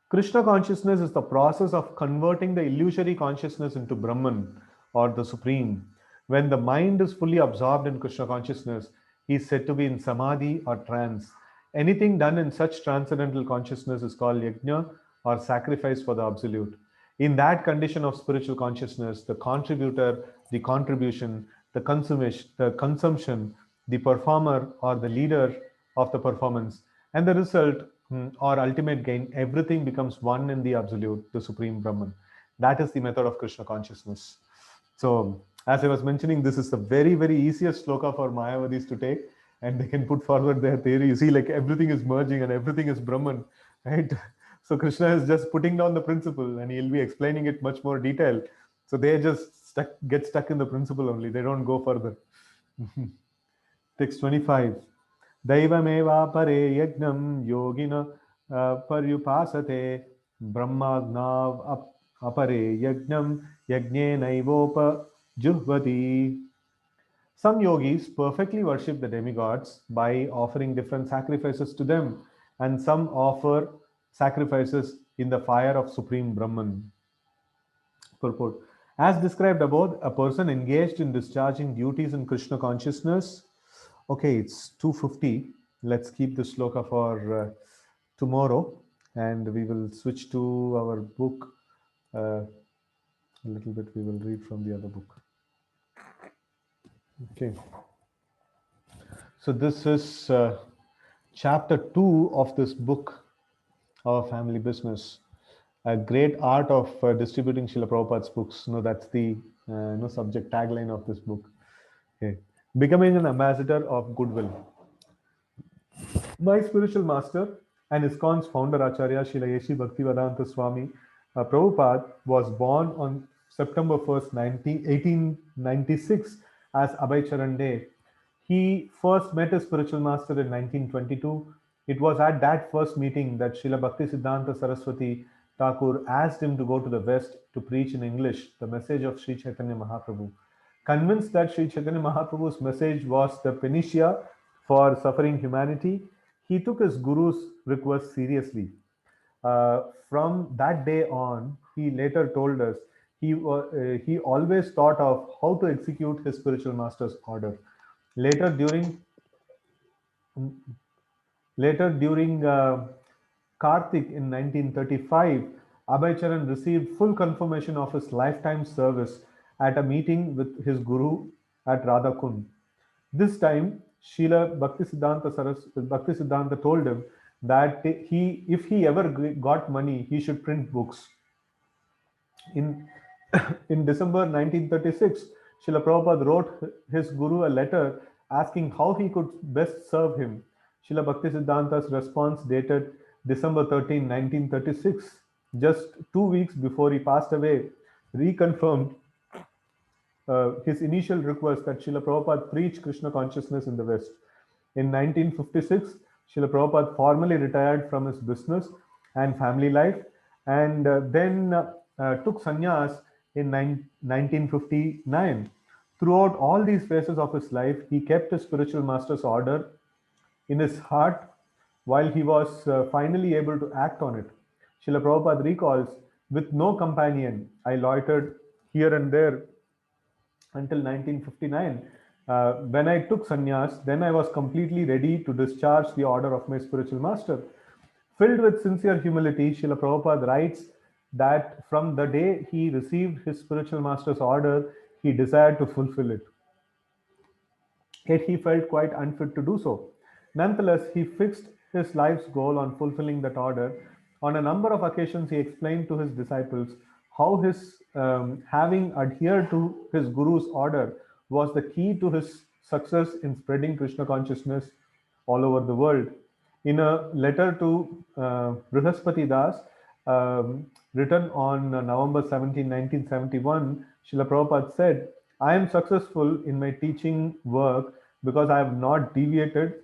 Krishna consciousness is the process of converting the illusory consciousness into Brahman, or the Supreme. When the mind is fully absorbed in Krishna consciousness, he is said to be in samadhi or trance. Anything done in such transcendental consciousness is called yajna, or sacrifice for the absolute. In that condition of spiritual consciousness, the contributor, the contribution, the consumption, the performer or the leader of the performance, and the result or ultimate gain, everything becomes one in the absolute, the Supreme Brahman. That is the method of Krishna consciousness. So, as I was mentioning, this is the very, very easiest sloka for Mayavadis to take, and they can put forward their theory. You see, like everything is merging and everything is Brahman, right? So Krishna is just putting down the principle, and he'll be explaining it much more detail. So they just get stuck in the principle only. They don't go further. Text 25. Daivameva pare yagnam yogina paryupasate brahmagnav apare yagnam yagne naivopa juhvati. Some yogis perfectly worship the demigods by offering different sacrifices to them, and some offer sacrifices in the fire of Supreme Brahman. Purport. As described above, a person engaged in discharging duties in Krishna consciousness. Okay, it's 2:50. Let's keep the sloka for tomorrow, and we will switch to our book. A little bit we will read from the other book. Okay. So this is chapter 2 of this book, our family business. A great art of distributing Srila Prabhupada's books. That's the subject tagline of this book. Okay. Becoming an ambassador of goodwill. My spiritual master and ISKCON's founder Acharya Srila Yeshi Bhaktivedanta Swami Prabhupada was born on September 1st, 1896 as Abhay Charan Day. He first met his spiritual master in 1922. It was at that first meeting that Srila Bhaktisiddhanta Saraswati Thakur asked him to go to the West to preach in English the message of Sri Chaitanya Mahaprabhu. Convinced that Sri Chaitanya Mahaprabhu's message was the panacea for suffering humanity, he took his guru's request seriously. From that day on, he later told us he always thought of how to execute his spiritual master's order. Later, during Later, during Kartik in 1935, Abhay Charan received full confirmation of his lifetime service at a meeting with his guru at Radhakund. This time, Srila Bhaktisiddhanta told him that if he ever got money, he should print books. In, in December 1936, Srila Prabhupada wrote his guru a letter asking how he could best serve him. Srila Bhaktisiddhanta's response dated December 13, 1936, just 2 weeks before he passed away, reconfirmed his initial request that Srila Prabhupada preach Krishna consciousness in the West. In 1956, Srila Prabhupada formally retired from his business and family life and then took sannyas in 1959. Throughout all these phases of his life, he kept his spiritual master's order in his heart while he was finally able to act on it. Srila Prabhupada recalls, with no companion, I loitered here and there until 1959. When I took sannyas, then I was completely ready to discharge the order of my spiritual master. Filled with sincere humility, Srila Prabhupada writes that from the day he received his spiritual master's order, he desired to fulfill it. Yet he felt quite unfit to do so. Nonetheless, he fixed his life's goal on fulfilling that order. On a number of occasions, he explained to his disciples how his having adhered to his guru's order was the key to his success in spreading Krishna consciousness all over the world. In a letter to Brihaspati Das, written on November 17, 1971, Srila Prabhupada said, I am successful in my teaching work because I have not deviated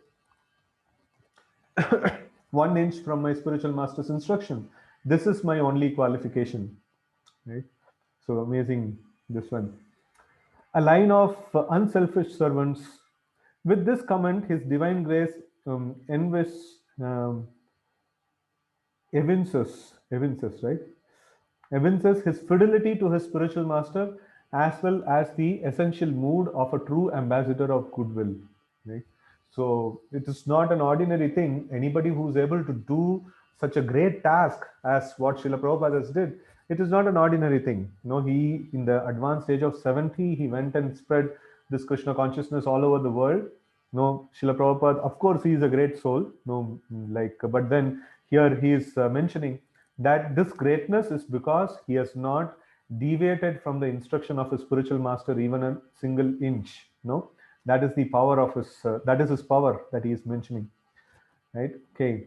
1 inch from my spiritual master's instruction. This is my only qualification. Right? So amazing, this one. A line of unselfish servants. With this comment, His Divine Grace evinces, right? Evinces his fidelity to his spiritual master as well as the essential mood of a true ambassador of goodwill. Right? So it is not an ordinary thing. Anybody who's able to do such a great task as what Srila Prabhupada did, it is not an ordinary thing. He, in the advanced age of 70, he went and spread this Krishna consciousness all over the world. Srila Prabhupada, of course, he is a great soul. But then here he is mentioning that this greatness is because he has not deviated from the instruction of his spiritual master even a single inch. That is the power of his. That is his power that he is mentioning, right? Okay.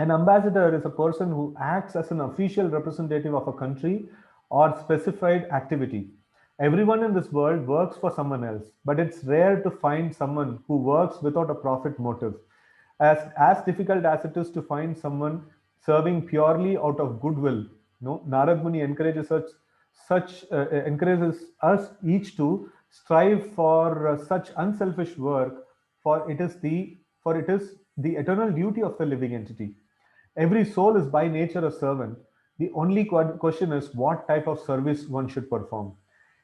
An ambassador is a person who acts as an official representative of a country or specified activity. Everyone in this world works for someone else, but it's rare to find someone who works without a profit motive. As difficult as it is to find someone serving purely out of goodwill, Narad Muni encourages us each to strive for such unselfish work, for it is the eternal duty of the living entity. Every soul is by nature a servant. The only question is what type of service one should perform.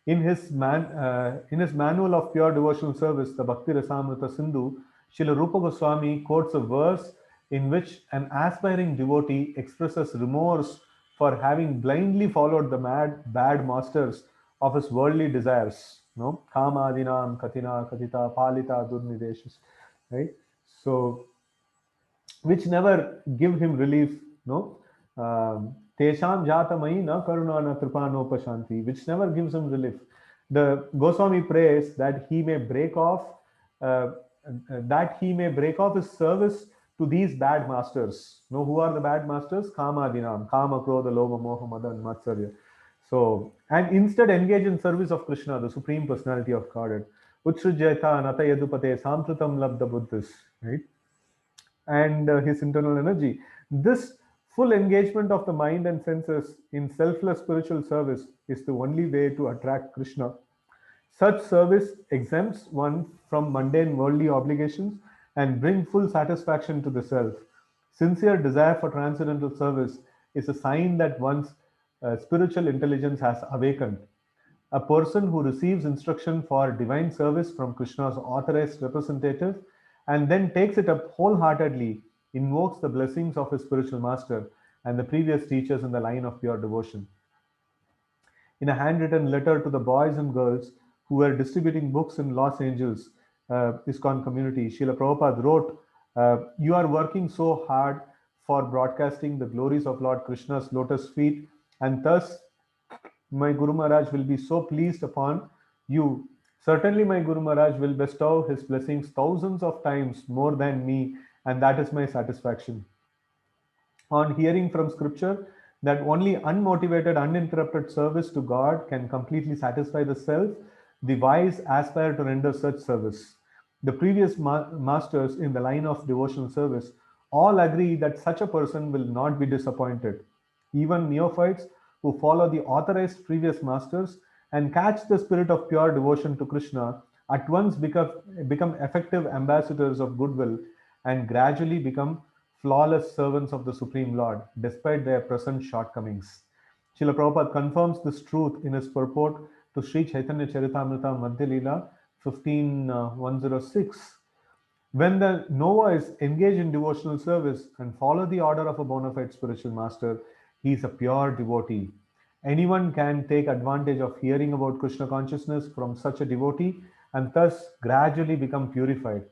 In his manual of pure devotional service, the Bhakti Rasamrita Sindhu, Srila Rupa Goswami quotes a verse in which an aspiring devotee expresses remorse for having blindly followed the bad masters of his worldly desires. Kamadinam katina katita palita durnideshis. Right? So, which never give him relief No, Tesham Jatamai na karuna na kripa no pashanti, which never gives him relief. The Goswami prays uh, that he may break off his service to these bad masters. No, who are the bad masters? Kama Dinam, Kama, Krodha, Lobha, Moha, Mada, and Matsarya. So, and instead engage in service of Krishna, the Supreme Personality of Godhead. Utsrujayata Nata Yadupate Sampratam Labdha Buddhis, right? And his internal energy. This full engagement of the mind and senses in selfless spiritual service is the only way to attract Krishna. Such service exempts one from mundane worldly obligations and bring full satisfaction to the self. Sincere desire for transcendental service is a sign that one's spiritual intelligence has awakened. A person who receives instruction for divine service from Krishna's authorized representative and then takes it up wholeheartedly invokes the blessings of his spiritual master and the previous teachers in the line of pure devotion. In a handwritten letter to the boys and girls who were distributing books in Los Angeles, ISKCON community, Srila Prabhupada wrote, "You are working so hard for broadcasting the glories of Lord Krishna's lotus feet, and thus my Guru Maharaj will be so pleased upon you. Certainly, my Guru Maharaj will bestow his blessings thousands of times more than me, and that is my satisfaction." On hearing from scripture that only unmotivated, uninterrupted service to God can completely satisfy the self, the wise aspire to render such service. The previous masters in the line of devotional service all agree that such a person will not be disappointed. Even neophytes who follow the authorized previous masters and catch the spirit of pure devotion to Krishna at once become effective ambassadors of goodwill and gradually become flawless servants of the Supreme Lord, despite their present shortcomings. Srila Prabhupada confirms this truth in his purport to Sri Chaitanya Charitamrita Madhya Leela 15106. When the novice engage in devotional service and follow the order of a bona fide spiritual master, he is a pure devotee. Anyone can take advantage of hearing about Krishna consciousness from such a devotee and thus gradually become purified.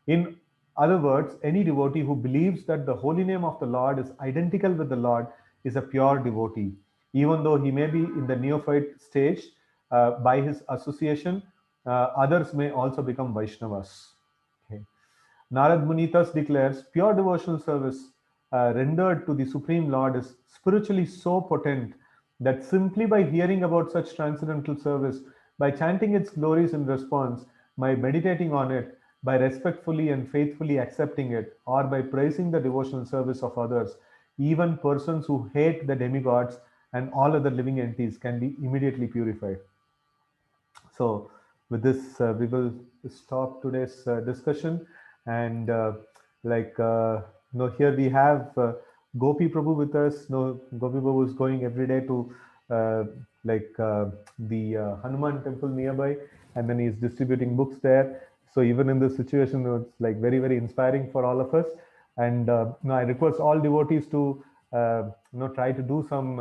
In other words, any devotee who believes that the holy name of the Lord is identical with the Lord is a pure devotee, even though he may be in the neophyte stage. By his association, others may also become Vaishnavas. Okay. Narad Muni thus declares pure devotional service rendered to the Supreme Lord is spiritually so potent that simply by hearing about such transcendental service, by chanting its glories in response, by meditating on it, by respectfully and faithfully accepting it, or by praising the devotional service of others, even persons who hate the demigods and all other living entities can be immediately purified. So, with this, we will stop today's discussion. And here we have Gopi Prabhu with us. No, Gopi Prabhu is going every day to uh, the Hanuman temple nearby, and then he's distributing books there. So even in this situation, it's like very, very inspiring for all of us. And I request all devotees to try to do some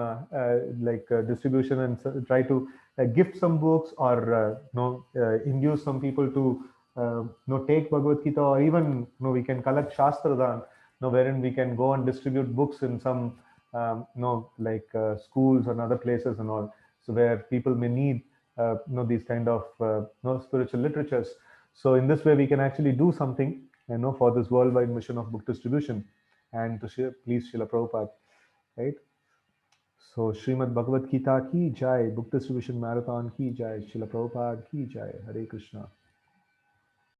distribution and try to gift some books or induce some people to take Bhagavad Gita, or even we can collect Shastra Dan, wherein we can go and distribute books in some schools and other places and all, so where people may need these kind of spiritual literatures. So in this way, we can actually do something, for this worldwide mission of book distribution, and to please Srila Prabhupada, right? So Srimad Bhagavad Gita ki jai, book distribution marathon ki jai, Srila Prabhupada ki jai, Hare Krishna.